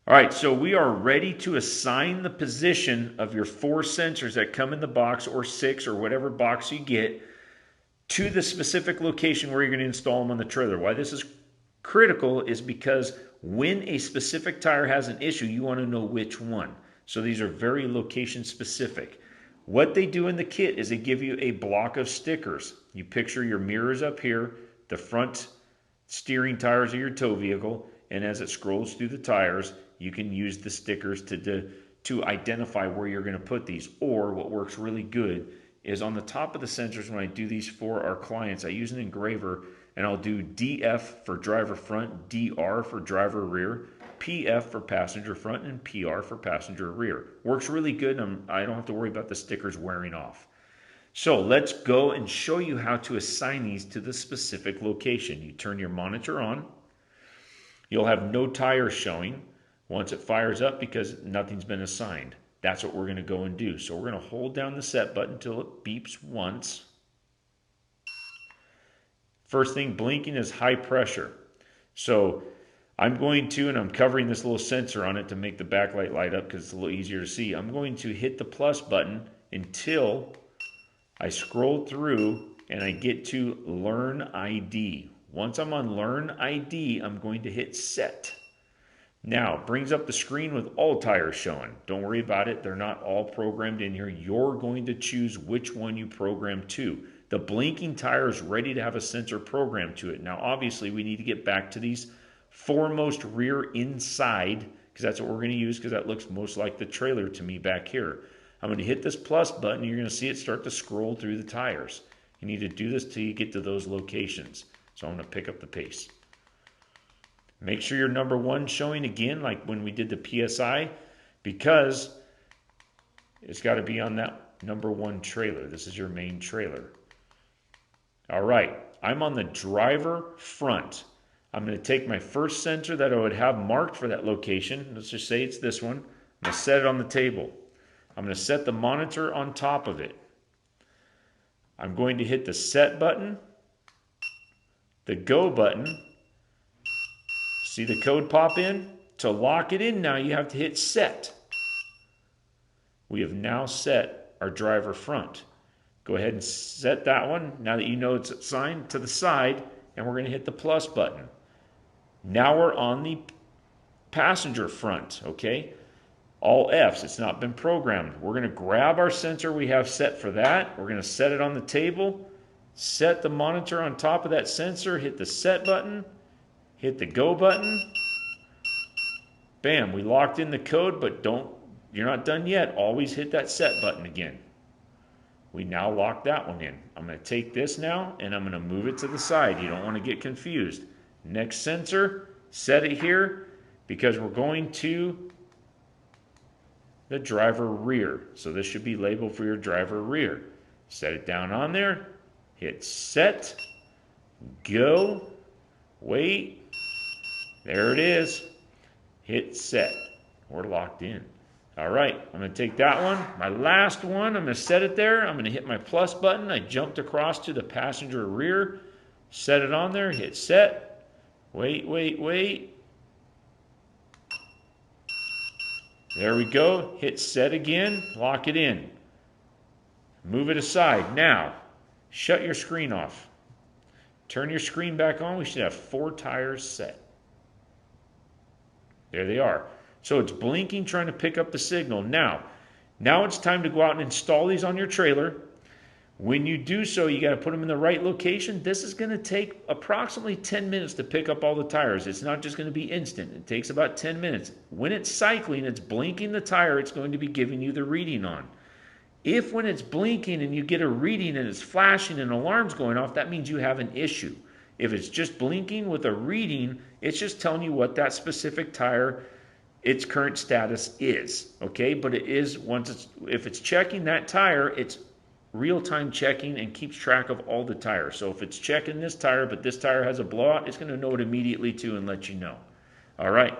All right, so we are ready to assign the position of your 4 sensors that come in the box, or 6, or whatever box you get, to the specific location where you're going to install them on the trailer. Why this is critical is because when a specific tire has an issue, you want to know which one. So these are very location specific. What they do in the kit is they give you a block of stickers. You picture your mirrors up here, the front steering tires of your tow vehicle, and as it scrolls through the tires, you can use the stickers to identify where you're going to put these. Or what works really good is on the top of the sensors, when I do these for our clients, I use an engraver and I'll do DF for driver front, DR for driver rear, PF for passenger front, and PR for passenger rear. Works really good, and I don't have to worry about the stickers wearing off. So let's go and show you how to assign these to the specific location. You turn your monitor on. You'll have no tires showing once it fires up because nothing's been assigned. That's what we're going to go and do. So we're going to hold down the set button until it beeps once. First thing blinking is high pressure. So I'm going to, and I'm covering this little sensor on it to make the backlight light up because it's a little easier to see. I'm going to hit the plus button until I scroll through and I get to Learn ID. Once I'm on Learn ID, I'm going to hit Set. Now, it brings up the screen with all tires showing. Don't worry about it. They're not all programmed in here. You're going to choose which one you program to. The blinking tire is ready to have a sensor programmed to it. Now, obviously, we need to get back to these foremost rear inside, because that's what we're going to use, because that looks most like the trailer to me back here. I'm going to hit this plus button. You're going to see it start to scroll through the tires. You need to do this till you get to those locations. So I'm going to pick up the pace. Make sure your number 1 showing again, like when we did the PSI, because it's got to be on that number 1 trailer. This is your main trailer. All right, I'm on the driver front. I'm going to take my first sensor that I would have marked for that location. Let's just say it's this one. I'm going to set it on the table. I'm going to set the monitor on top of it. I'm going to hit the set button, the go button. See the code pop in? To lock it in now, you have to hit set. We have now set our driver front. Go ahead and set that one now that you know it's assigned to the side, and we're going to hit the plus button. Now we're on the passenger front, okay? All F's, it's not been programmed. We're going to grab our sensor we have set for that. We're going to set it on the table, set the monitor on top of that sensor, hit the set button, hit the go button. Bam, we locked in the code, but you're not done yet. Always hit that set button again. We now lock that one in. I'm going to take this now and I'm going to move it to the side. You don't want to get confused. Next sensor, set it here because we're going to the driver rear. So this should be labeled for your driver rear. Set it down on there, hit set, go, wait, there it is, hit set. We're locked in. All right, I'm going to take that one, my last one, I'm going to set it there, I'm going to hit my plus button, I jumped across to the passenger rear, set it on there, hit set, wait, wait, wait. There we go, hit set again, lock it in. Move it aside. Now, shut your screen off. Turn your screen back on, we should have 4 tires set. There they are. So it's blinking, trying to pick up the signal. Now it's time to go out and install these on your trailer. When you do so, you got to put them in the right location. This is going to take approximately 10 minutes to pick up all the tires. It's not just going to be instant. It takes about 10 minutes. When it's cycling, it's blinking the tire, it's going to be giving you the reading on. If when it's blinking and you get a reading and it's flashing and alarms going off, that means you have an issue. If it's just blinking with a reading, it's just telling you what that specific tire, its current status is, okay? But it is, if it's checking that tire, it's real-time checking and keeps track of all the tires. So if it's checking this tire, but this tire has a blowout, it's going to know it immediately too and let you know. All right,